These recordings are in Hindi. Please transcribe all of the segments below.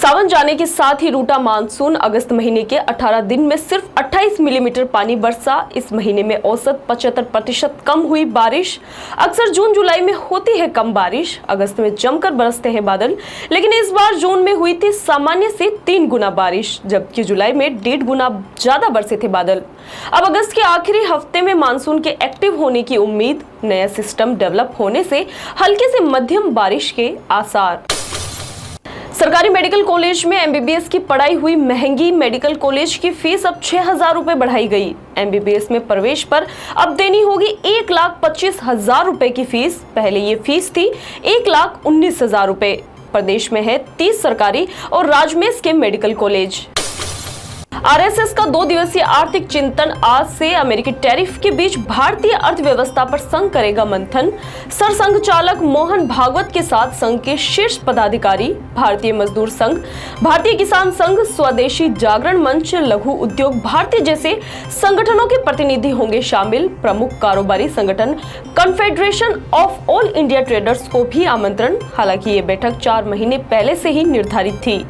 सावन जाने के साथ ही रूठा मानसून। अगस्त महीने के 18 दिन में सिर्फ 28 मिलीमीटर पानी बरसा। इस महीने में औसत 75% कम हुई बारिश। अक्सर जून जुलाई में होती है कम बारिश, अगस्त में जमकर बरसते हैं बादल, लेकिन इस बार जून में हुई थी सामान्य से 3 गुना बारिश, जबकि जुलाई में 1.5 गुना ज्यादा बरसे थे बादल। अब अगस्त के आखिरी हफ्ते में मानसून के एक्टिव होने की उम्मीद। नया सिस्टम डेवलप होने से हल्के से मध्यम बारिश के आसार। सरकारी मेडिकल कॉलेज में एमबीबीएस की पढ़ाई हुई महंगी। मेडिकल कॉलेज की फीस अब 6,000 रुपए बढ़ाई गई। एमबीबीएस में प्रवेश पर अब देनी होगी 1,25,000 रुपए की फीस। पहले ये फीस थी 1,19,000 रुपए। प्रदेश में है 30 सरकारी और राजमेश के मेडिकल कॉलेज। आरएसएस का 2 दिवसीय आर्थिक चिंतन आज से। अमेरिकी टैरिफ के बीच भारतीय अर्थव्यवस्था पर संघ करेगा मंथन। सरसंघ चालक मोहन भागवत के साथ संघ के शीर्ष पदाधिकारी। भारतीय मजदूर संघ, भारतीय किसान संघ, स्वदेशी जागरण मंच, लघु उद्योग भारती जैसे संगठनों के प्रतिनिधि होंगे शामिल। प्रमुख कारोबारी संगठन confederation of all India traders को भी आमंत्रण। हालांकि ये बैठक 4 महीने पहले से ही निर्धारित थी।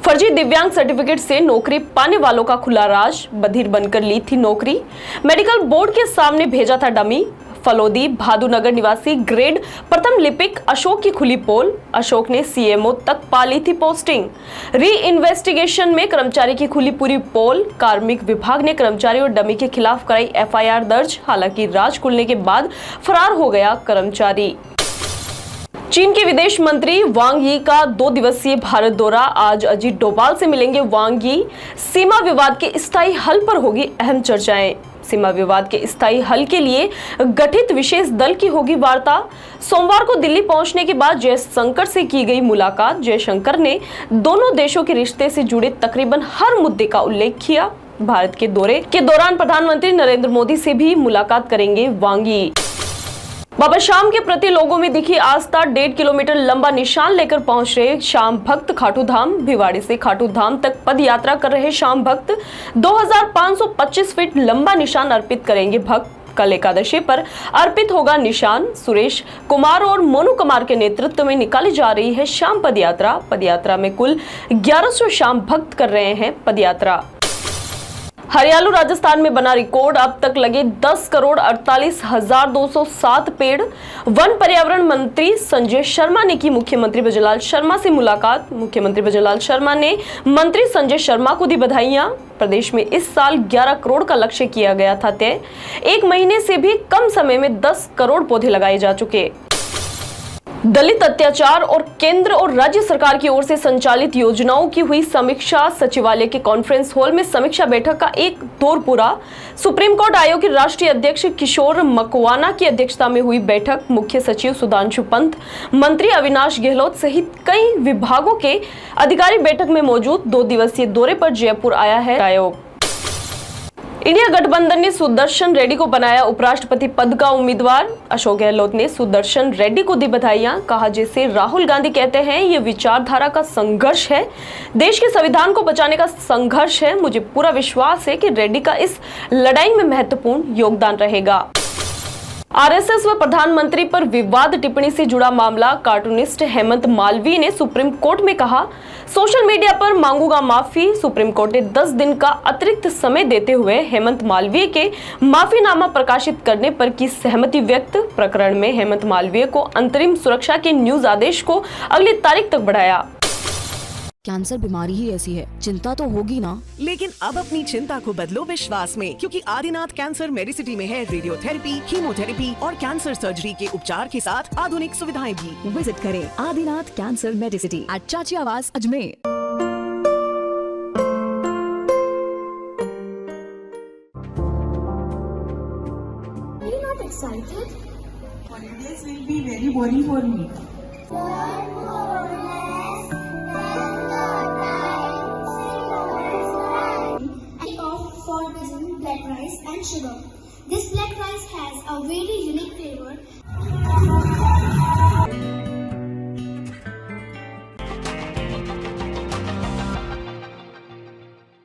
फर्जी दिव्यांग सर्टिफिकेट से नौकरी पाने वालों का खुला राज। बधिर बनकर ली थी नौकरी, मेडिकल बोर्ड के सामने भेजा था डमी। फलोदी भादुनगर निवासी ग्रेड प्रथम लिपिक अशोक की खुली पोल। अशोक ने सीएमओ तक पा ली थी पोस्टिंग। री इन्वेस्टिगेशन में कर्मचारी की खुली पूरी पोल। कार्मिक विभाग ने कर्मचारी और डमी के खिलाफ कराई एफआईआर दर्ज। हालांकि राज खुलने के बाद फरार हो गया कर्मचारी। चीन के विदेश मंत्री वांग यी का 2 दिवसीय भारत दौरा। आज अजीत डोभाल से मिलेंगे वांग यी। सीमा विवाद के स्थायी हल पर होगी अहम चर्चाएं। सीमा विवाद के स्थायी हल के लिए गठित विशेष दल की होगी वार्ता। सोमवार को दिल्ली पहुंचने के बाद जयशंकर से की गई मुलाकात। जयशंकर ने दोनों देशों के रिश्ते से जुड़े तकरीबन हर मुद्दे का उल्लेख किया। भारत के दौरे के दौरान प्रधानमंत्री नरेंद्र मोदी से भी मुलाकात करेंगे वांग यी। बाबा श्याम के प्रति लोगों में दिखी आस्था। 1.5 किलोमीटर लंबा निशान लेकर पहुंच रहे श्याम भक्त खाटू धाम। भिवाड़ी से खाटू धाम तक पद यात्रा कर रहे श्याम भक्त 2525 फीट लंबा निशान अर्पित करेंगे भक्त। कल एकादशी पर अर्पित होगा निशान। सुरेश कुमार और मोनू कुमार के नेतृत्व में निकाली जा रही है श्याम पद यात्रा। पद यात्रा में कुल 1100 श्याम भक्त कर रहे हैं पद यात्रा। हरियाणा राजस्थान में बना रिकॉर्ड। अब तक लगे 10,48,207 पेड़। वन पर्यावरण मंत्री संजय शर्मा ने की मुख्यमंत्री बजलाल शर्मा से मुलाकात। मुख्यमंत्री बजलाल शर्मा ने मंत्री संजय शर्मा को दी बधाइयां। प्रदेश में इस साल 11 करोड़ का लक्ष्य किया गया था तय। 1 महीने से भी कम समय में 10 करोड़ पौधे लगाए जा चुके। दलित अत्याचार और केंद्र और राज्य सरकार की ओर से संचालित योजनाओं की हुई समीक्षा। सचिवालय के कॉन्फ्रेंस हॉल में समीक्षा बैठक का एक दौर पूरा। सुप्रीम कोर्ट आयोग के राष्ट्रीय अध्यक्ष किशोर मकवाना की अध्यक्षता में हुई बैठक। मुख्य सचिव सुधांशु पंत, मंत्री अविनाश गहलोत सहित कई विभागों के अधिकारी बैठक में मौजूद। 2 दिवसीय दौरे पर जयपुर आया है आयोग। इंडिया गठबंधन ने सुदर्शन रेड्डी को बनाया उपराष्ट्रपति पद का उम्मीदवार। अशोक गहलोत ने सुदर्शन रेड्डी को दी बधाइयां। कहा, जैसे राहुल गांधी कहते हैं, ये विचारधारा का संघर्ष है, देश के संविधान को बचाने का संघर्ष है। मुझे पूरा विश्वास है कि रेड्डी का इस लड़ाई में महत्वपूर्ण योगदान रहेगा। आरएसएस व प्रधानमंत्री पर विवाद टिप्पणी से जुड़ा मामला। कार्टूनिस्ट हेमंत मालवीय ने सुप्रीम कोर्ट में कहा, सोशल मीडिया पर मांगूंगा माफी। सुप्रीम कोर्ट ने 10 दिन का अतिरिक्त समय देते हुए हेमंत मालवीय के माफीनामा प्रकाशित करने पर की सहमति व्यक्त। प्रकरण में हेमंत मालवीय को अंतरिम सुरक्षा के न्यूज आदेश को अगली तारीख तक बढ़ाया। कैंसर बीमारी ही ऐसी है, चिंता तो होगी ना। लेकिन अब अपनी चिंता को बदलो विश्वास में, क्योंकि आदिनाथ कैंसर मेडिसिटी में है रेडियोथेरेपी, कीमोथेरेपी और कैंसर सर्जरी के उपचार के साथ आधुनिक सुविधाएं भी। विजिट करें आदिनाथ कैंसर मेडिसिटी एट चाची आवास Ajmer. Holidays will be very boring for me. For cuisine, black rice and sugar. This black rice has a very unique flavor.